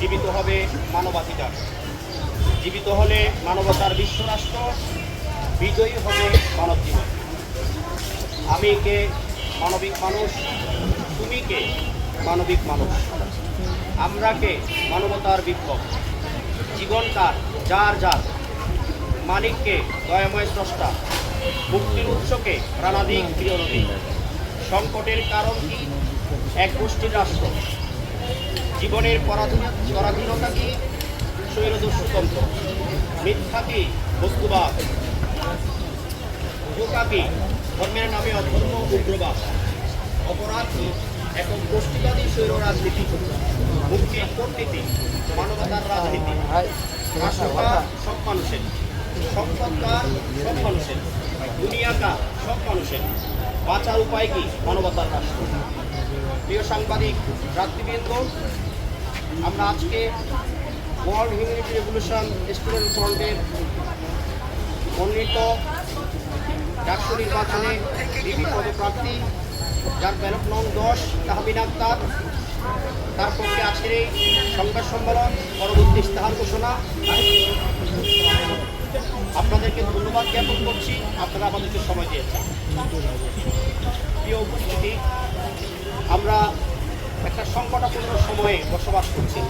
জীবিত হবে মানবাধিকার, জীবিত হলে মানবতার বিশ্বরাষ্ট্র, বিজয়ী হবে মানব জীবন। আমি কে? মানবিক মানুষ। তুমি কে? মানবিক মানুষ। আমরা কে? মানবতার বিপ্লব। জীবন কার? যার যার। মালিককে? দয়াময় স্রষ্টা। মুক্তির উৎসকে? প্রাণাধিক প্রিয় নদী। সংকটের কারণ কি? এক গোষ্ঠীর রাষ্ট্র। জীবনের পরাধীনতা কি? স্বৈরদস্যুতন্ত্র। মিথ্যা কি? বস্তুবাদ। ধোঁকা কি? ধর্মের নামে অধর্ম, উগ্রবাদ। অপরাধ কি? একক গোষ্ঠীবাদী স্বৈর রাজনীতি। মুক্তির কূটনীতি, মানবতার রাজনীতি। রাষ্ট্রকার সব মানুষের, সম্পদকার সব মানুষের, দুনিয়াকার সব মানুষের। বাঁচার উপায় কি? মানবতার রাষ্ট্র। প্রিয় সাংবাদিক ভ্রাতৃবৃন্দ, আমরা আজকে ওয়ার্ল্ড হিউম্যানিটি রেভলিউশন স্টুডেন্ট ফ্রন্টের মনোনীত ডাকসু নির্বাচনে বিপি পদপ্রার্থী, যার ব্যালট নং 10 তাহমিনা আক্তার, তার পক্ষে আজকের এই সংবাদ সম্মেলন, পরবর্তী ইশতেহার ঘোষণা। আপনাদেরকে ধন্যবাদ জ্ঞাপন করছি, আপনারা আমাদেরকে সময় দিয়েছেন। প্রিয় উপস্থিতি, আমরা একটা সংকটাপূর্ণ সময়ে বসবাস করছি।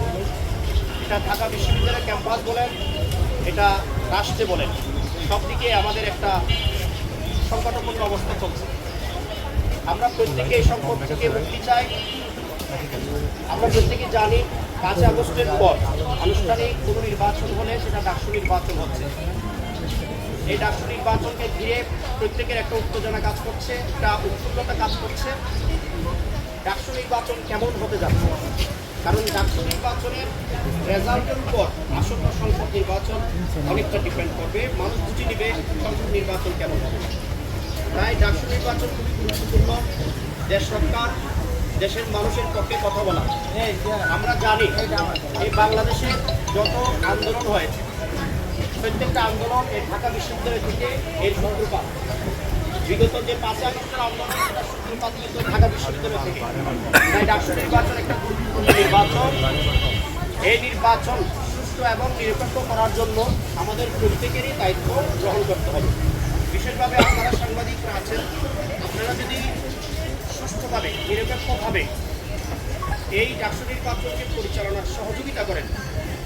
এটা ঢাকা বিশ্ববিদ্যালয়ের ক্যাম্পাস বলেন, এটা রাষ্ট্রে বলেন, সব দিকে আমাদের একটা সংকটাপূর্ণ অবস্থা চলছে। আমরা প্রত্যেকে এই সংকট থেকে মুক্তি চাই। আমরা প্রত্যেকে জানি 5 আগস্টের পর আনুষ্ঠানিক কোনো নির্বাচন হলে সেটা ডাকসু নির্বাচন হচ্ছে। এই ডাকসু নির্বাচনকে ঘিরে প্রত্যেকের একটা উত্তেজনা কাজ করছে, একটা উৎফুল্লতা কাজ করছে। ডাকসু নির্বাচন কেমন হতে যাচ্ছে, কারণ ডাকসু নির্বাচনের রেজাল্টের উপর আসন্ন সংসদ নির্বাচন অনেকটা ডিপেন্ড করবে। মানুষ বুঝে নেবে সংসদ নির্বাচন কেমন হবে। তাই ডাকসু নির্বাচন খুবই গুরুত্বপূর্ণ। দেশ সরকার, দেশের মানুষের পক্ষে কথা বলা। আমরা জানি এই বাংলাদেশে যত আন্দোলন হয়েছে, প্রত্যেকটা আন্দোলন এই ঢাকা বিশ্ববিদ্যালয় থেকে এর সূত্রপাত। বিগত যে 5 আগস্টের আন্দোলন, সেটা সূত্রপাত কিন্তু ঢাকা বিশ্ববিদ্যালয় থেকে। তাই ডাকসু নির্বাচন একটা গুরুত্বপূর্ণ নির্বাচন। এই নির্বাচন সুষ্ঠু এবং নিরপেক্ষ করার জন্য আমাদের প্রত্যেকেরই দায়িত্ব গ্রহণ করতে হবে। বিশেষভাবে আপনারা সাংবাদিকরা আছেন, আপনারা যদি সুষ্ঠুভাবে, নিরপেক্ষভাবে এই ডাকসু নির্বাচনকে পরিচালনার সহযোগিতা করেন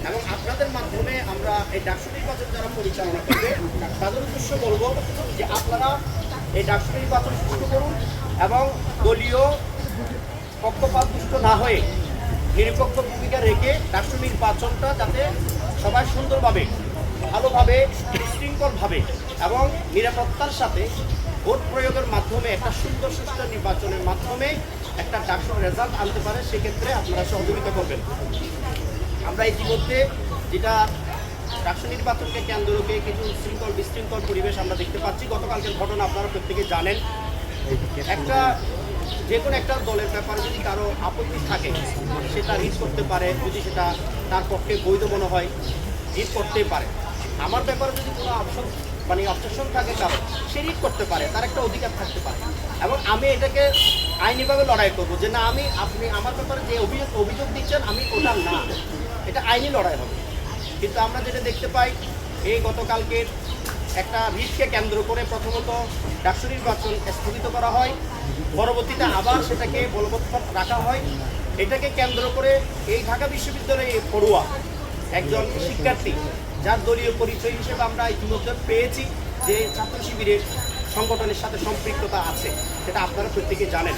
এবং আপনাদের মাধ্যমে আমরা এই ডাকসু নির্বাচন যারা পরিচালনা করবে তাদের উদ্দেশ্য বলবো যে আপনারা এই ডাকসু নির্বাচন সুষ্ঠু করুন এবং দলীয় পক্ষপাতদুষ্ট না হয়ে নিরপেক্ষ ভূমিকা রেখে ডাকসু নির্বাচনটা যাতে সবাই সুন্দরভাবে, ভালোভাবে, শৃঙ্খলভাবে এবং নিরাপত্তার সাথে ভোট প্রয়োগের মাধ্যমে একটা সুন্দর সুষ্ঠু নির্বাচনের মাধ্যমে একটা ডাকসু রেজাল্ট আনতে পারে, সেক্ষেত্রে আপনারা সহযোগিতা করবেন। আমরা ইতিমধ্যে যেটা ডাকসু নির্বাচনকে কেন্দ্র করে কিছু শৃঙ্খল বিশৃঙ্খল পরিবেশ আমরা দেখতে পাচ্ছি। গতকালকের ঘটনা আপনারা প্রত্যেকে জানেন। একটা যে কোনো একটা দলের ব্যাপারে যদি কারো আপত্তি থাকে, সেটা রিট করতে পারে। যদি সেটা তার পক্ষে বৈধ মনে হয়, রিট করতেই পারে। আমার ব্যাপারে যদি কোনো অবজেকশন থাকে কারো, সে রিট করতে পারে, তার একটা অধিকার থাকতে পারে। এবং আমি এটাকে আইনিভাবে লড়াই করবো যে না, আপনি আমার ব্যাপারে যে অভিযোগ দিচ্ছেন আমি ওটা না, এটা আইনি লড়াই হবে। কিন্তু আমরা যেটা দেখতে পাই, এই গতকালকের একটা রিটকে কেন্দ্র করে প্রথমত ডাকসু নির্বাচন স্থগিত করা হয়, পরবর্তীতে আবার সেটাকে বলবৎ রাখা হয়। এটাকে কেন্দ্র করে এই ঢাকা বিশ্ববিদ্যালয়ে পড়ুয়া একজন শিক্ষার্থী, যার দলীয় পরিচয় হিসেবে আমরা ইতিমধ্যে পেয়েছি যে ছাত্র শিবিরের সংগঠনের সাথে সম্পৃক্ততা আছে, সেটা আপনারা প্রত্যেকে জানেন।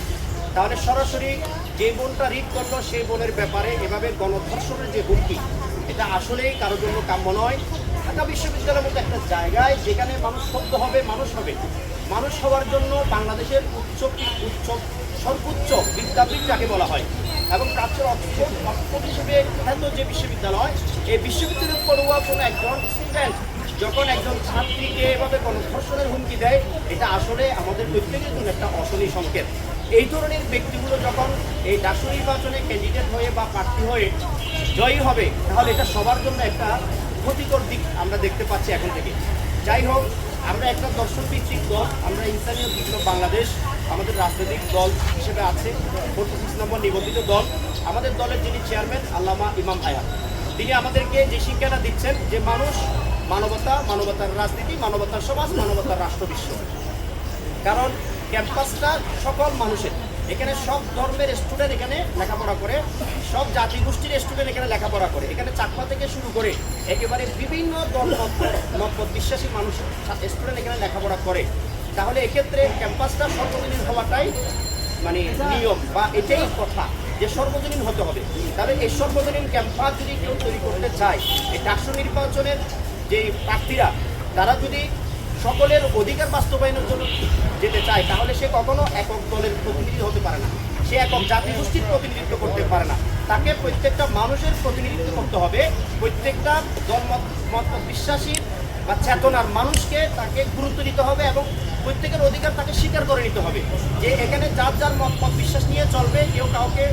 তাহলে সরাসরি যে বোনটা রিট করলো সেই বোনের ব্যাপারে এভাবে গণধর্ষণের যে হুমকি, এটা আসলেই কারোর জন্য কাম্য নয়। ঢাকা বিশ্ববিদ্যালয়ের মতো একটা জায়গায় যেখানে মানুষ সভ্য হবে, মানুষ হবে, মানুষ হওয়ার জন্য বাংলাদেশের সর্বোচ্চ বিদ্যাপীঠ যাকে বলা হয় এবং প্রাচ্যের অক্সফোর্ড হিসেবে খ্যাত যে বিশ্ববিদ্যালয়, এই বিশ্ববিদ্যালয়ের পড়ুয়া কোনো একজন স্টুডেন্ট যখন একজন ছাত্রীকে এভাবে গণধর্ষণের হুমকি দেয়, এটা আসলে আমাদের প্রত্যেকের জন্য একটা অশনি সংকেত। এই ধরনের ব্যক্তিগুলো যখন এই ডাকসু নির্বাচনে ক্যান্ডিডেট হয়ে বা প্রার্থী হয়ে জয়ী হবে, তাহলে এটা সবার জন্য একটা ক্ষতিকর দিক আমরা দেখতে পাচ্ছি এখন থেকে। যাই হোক, আমরা একটা দর্শনভিত্তিক দল, আমরা ইনসানিয়ত বিপ্লব বাংলাদেশ আমাদের রাজনৈতিক দল হিসেবে আছে, 46 নম্বর নিবন্ধিত দল। আমাদের দলের যিনি চেয়ারম্যান আল্লামা ইমাম হায়াত, তিনি আমাদেরকে যে শিক্ষাটা দিচ্ছেন যে মানুষ, মানবতা, মানবতার রাজনীতি, মানবতার সমাজ, মানবতার রাষ্ট্রবিশ্ব। কারণ ক্যাম্পাসটা সকল মানুষের, এখানে সব ধর্মের স্টুডেন্ট এখানে লেখাপড়া করে, সব জাতিগোষ্ঠীর স্টুডেন্ট এখানে লেখাপড়া করে। এখানে চাকমা থেকে শুরু করে একেবারে বিভিন্ন মত বিশ্বাসী মানুষ স্টুডেন্ট এখানে লেখাপড়া করে। তাহলে এক্ষেত্রে ক্যাম্পাসটা সর্বজনীন হওয়াটাই মানে নিয়ম, বা এটাই কথা যে সর্বজনীন হতে হবে। তাহলে এই সর্বজনীন ক্যাম্পাস যদি কেউ তৈরি করতে চায়, এই ডাকসু নির্বাচনের যে প্রার্থীরা তারা যদি সকলের অধিকার বাস্তবায়নের জন্য যেতে চায়, তাহলে সে কখনো একক দলের প্রতিনিধি হতে পারে না, সে একক জাতিগোষ্ঠীর প্রতিনিধিত্ব করতে পারে না। তাকে প্রত্যেকটা মানুষের প্রতিনিধিত্ব করতে হবে, প্রত্যেকটা মত বিশ্বাসী বা চেতনার মানুষকে তাকে গুরুত্ব দিতে হবে এবং প্রত্যেকের অধিকার তাকে স্বীকার করে নিতে হবে যে এখানে যার যার মত বিশ্বাস নিয়ে চলবে, কেউ কাউকে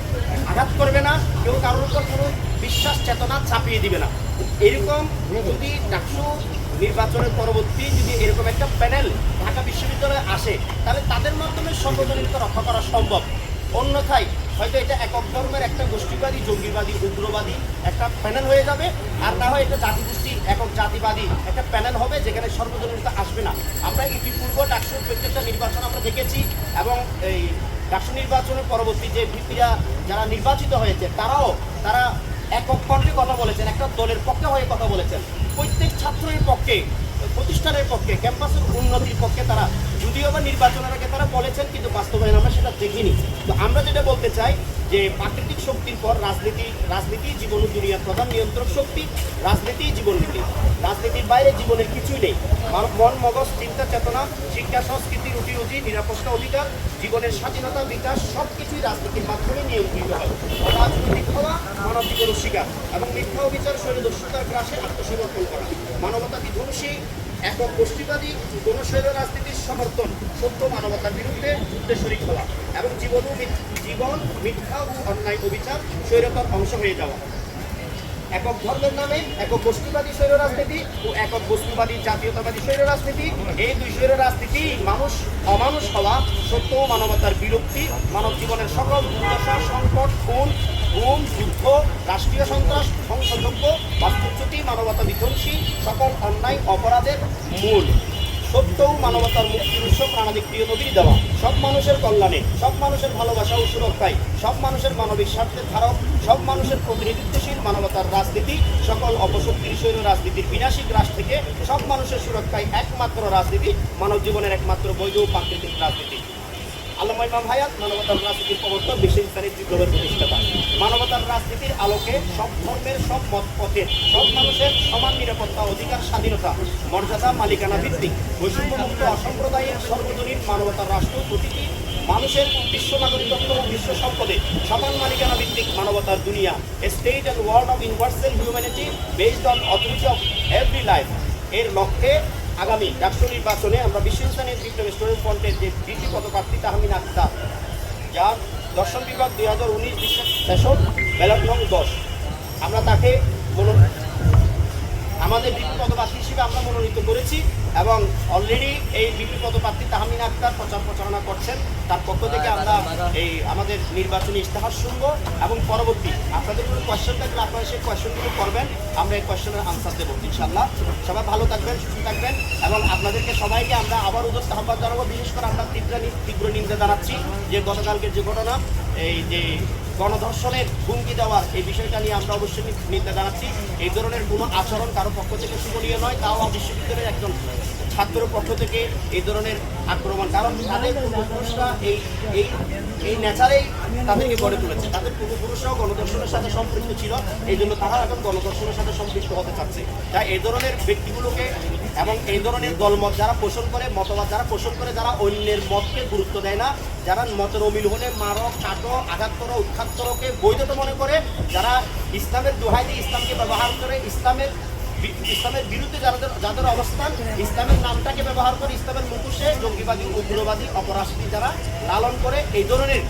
আঘাত করবে না, কেউ কারোর উপর কোনো বিশ্বাস চেতনা চাপিয়ে দিবে না। এরকম যদি ডাকসু নির্বাচনের পরবর্তী যদি এরকম একটা প্যানেল ঢাকা বিশ্ববিদ্যালয়ে আসে, তাহলে তাদের মাধ্যমে সর্বজনীনতা রক্ষা করা সম্ভব। অন্যথায় হয়তো এটা একক ধর্মের একটা গোষ্ঠীবাদী, জঙ্গিবাদী, উগ্রবাদী একটা প্যানেল হয়ে যাবে, আর না হয় এটা জাতিগোষ্ঠী একক জাতিবাদী একটা প্যানেল হবে যেখানে সর্বজনীনতা আসবে না। আমরা ইতিপূর্ব ডাকসুর প্রত্যেকটা নির্বাচন আমরা দেখেছি, এবং এই ডাকসু নির্বাচনের পরবর্তী যে ভিত্তিরা যারা নির্বাচিত হয়েছে তারা একক কণ্ঠে কথা বলেছেন, একটা দলের পক্ষে হয়ে কথা বলেছেন, প্রত্যেক ছাত্রের পক্ষে, প্রতিষ্ঠানের পক্ষে, ক্যাম্পাসের উন্নতির পক্ষে তারা যদিও বা নির্বাচনের আগে তারা বলেছেন, কিন্তু বাস্তবায়ন আমরা সেটা দেখিনি। তো আমরা যেটা বলতে চাই যে প্রাকৃতিক শক্তির পর রাজনীতি জীবন ও দুনিয়ার প্রধান নিয়ন্ত্রক শক্তি, রাজনীতি জীবননীতি, রাজনীতির বাইরে জীবনের কিছুই নেই। মন, মগজ, চিন্তা, চেতনা, শিক্ষা, সংস্কৃতি, রুটি, নিরাপত্তা, অধিকার, জীবনের স্বাধীনতা, বিকাশ সব কিছুই রাজনীতির মাধ্যমে নিয়ন্ত্রিত হয়। রাজনৈতিক হওয়া মানব জীবন অস্বীকার এবং মিথ্যা অবিচার, শৈলদস্যুতার গ্রাসে আত্মসমর্পণ করা, মানবতাকে ধ্বংসী একক গোষ্ঠীবাদী কোন শৈল রাজনীতির সমর্থন, সত্য মানবতার বিরুদ্ধে যুদ্ধে শরিক হওয়া এবং জীবন মিথ্যা ও অন্যায় অবিচার স্বৈরতার অংশ হয়ে যাওয়া। একক ধর্মের নামে একক গোষ্ঠীবাদী শৈল রাজনীতি ও একক বস্তুবাদী জাতীয়তাবাদী শৈল রাজনীতি, এই দুই শৈল রাজনীতি অমানুষ হওয়া, সত্য ও মানবতার বিলুপ্তি, মানব জীবনের সকল দুর্দশা, সংকট, খুন, গুম, যুদ্ধ, রাষ্ট্রীয় সন্ত্রাস, ধ্বংসযজ্ঞ, বাস্তুচ্যুতি, মানবতা বিধ্বংসী সকল অন্যায় অপরাধের মূল, সত্য ও মানবতার মুক্তির উৎস, প্রাণাদিক প্রিয় নবীর দেওয়া, সব মানুষের কল্যাণে, সব মানুষের ভালোবাসা ও সুরক্ষায়, সব মানুষের মানবিক স্বার্থের ধারক, সব মানুষের প্রতিনিধিত্বশীল মানবতার রাজনীতি, সকল অপশক্তির শৈল রাজনীতির বিনাশী গ্রাস থেকে সব মানুষের সুরক্ষায় একমাত্র রাজনীতি, মানব জীবনের একমাত্র বৈধ ও প্রাকৃতিক রাজনীতি। আল্লামা ইমাম হায়াত মানবতার রাজনীতির প্রবর্তক, বিশ্ব ইসলামের বিপ্লবের প্রতিষ্ঠাতা। মানবতার রাজনীতির আলোকে সব ধর্মের, সব মত পথের, সব মানুষের সমান নিরাপত্তা, অধিকার, স্বাধীনতা, মর্যাদা, মালিকানা ভিত্তিক, বৈষম্যমুক্ত, অসাম্প্রদায়িক, সর্বজনীন মানবতার রাষ্ট্র, প্রতিটি মানুষের বিশ্ব নাগরিকত্ব ও বিশ্ব সম্পদে সমান মালিকানা ভিত্তিক মানবতার দুনিয়া, a state and world of universal humanity based on authority of every life এর লক্ষ্যে আগামী ডাকসু নির্বাচনে আমরা বিশ্ব ইসলামের বিপ্লব স্টুডেন্ট ফ্রন্টের যে দ্বিতীয় পদপ্রার্থী তাহমিনা আক্তার, যার দর্শন বিভাগ 2019 বিশ্বের সেশন ব্যালট নং 10, আমরা তাকে আমাদের বিপি পদপ্রার্থী হিসেবে আমরা মনোনীত করেছি এবং অলরেডি এই বিপি পদপ্রার্থী তাহমিনা আক্তার প্রচারণা করছেন। তার পক্ষ থেকে আমরা এই আমাদের নির্বাচনী ইশতেহার শুনবো এবং পরবর্তী আপনাদের কোনো কোয়েশ্চেন থাকলে আপনারা সেই কোয়েশ্চেনগুলো করবেন, আমরা এই কোয়েশ্চেনের আনসার দেবো ইনশাল্লাহ। সবাই ভালো থাকবেন, সুস্থ থাকবেন এবং আপনাদেরকে সবাইকে আমরা আবার উদ্যোগ আহ্বান জানাবো। বিশেষ করে আমরা তীব্র নিন্দা জানাচ্ছি যে গতকালকের যে ঘটনা, এই যে গণধর্ষণের হুমকি দেওয়ার এই বিষয়টা নিয়ে আমরা অবশ্যই নিন্দা জানাচ্ছি। এই ধরনের কোনো আচরণ কারো পক্ষ থেকে শুভনীয় নয়, তাও বিশ্ববিদ্যালয়ের একজন ছাত্রের পক্ষ থেকে এই ধরনের আক্রমণ, কারণ তাদের পূর্বপুরুষরা এই নেচারেই তাদেরকে গড়ে তুলেছে, তাদের পূর্বপুরুষরাও গণধর্ষণের সাথে সম্পৃক্ত ছিল, এই জন্য তারা এখন গণধর্ষণের সাথে সম্পৃক্ত হতে চাচ্ছে। তাই এই ধরনের ব্যক্তিগুলোকে এবং এই ধরনের দলমত যারা পোষণ করে, মতবাদ যারা পোষণ করে, যারা অন্যের মতকে গুরুত্ব দেয় না, যারা মতের অমিল হলে মারো, কাটো, আঘাত করো, উৎখাত করোকে বৈধতা মনে করে, যারা ইসলামের দোহাই দিয়ে ইসলামকে ব্যবহার করে, ইসলামের বিরুদ্ধে যাদের অবস্থান, ইসলামের নামটাকে ব্যবহার করে, ইসলামের মুখোশে জঙ্গিবাদী, উগ্রবাদী, অপরাজনীতি যারা লালন করে, এই ধরনের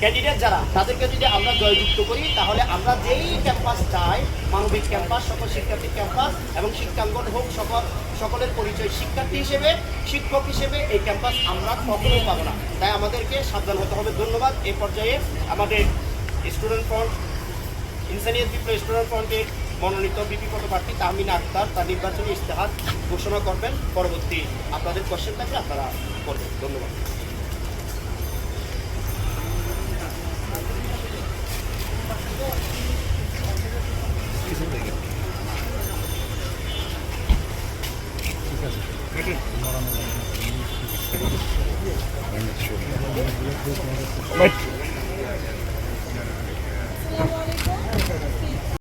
ক্যান্ডিডেট যারা, তাদেরকে যদি আমরা জয়যুক্ত করি, তাহলে আমরা যেই ক্যাম্পাস চাই, মানবিক ক্যাম্পাস, সকল শিক্ষার্থীর ক্যাম্পাস এবং শিক্ষাঙ্গন হোক, সকলের পরিচয় শিক্ষার্থী হিসেবে, শিক্ষক হিসেবে এই ক্যাম্পাস আমরা কখনোই পাবো না। তাই আমাদেরকে সাবধান হতে হবে। ধন্যবাদ। এই পর্যায়ে আমাদের স্টুডেন্ট ফ্রন্ট ইনসানিয়ত বিপ্লবী স্টুডেন্ট ফ্রন্টের মনোনীত বিপি পদপ্রার্থী তাহমিনা আক্তার তার নির্বাচনী ইশতেহার ঘোষণা করবেন। পরবর্তী আপনাদের কোশ্চেন থাকলে আপনারা করবেন। ধন্যবাদ। ঠিক আছে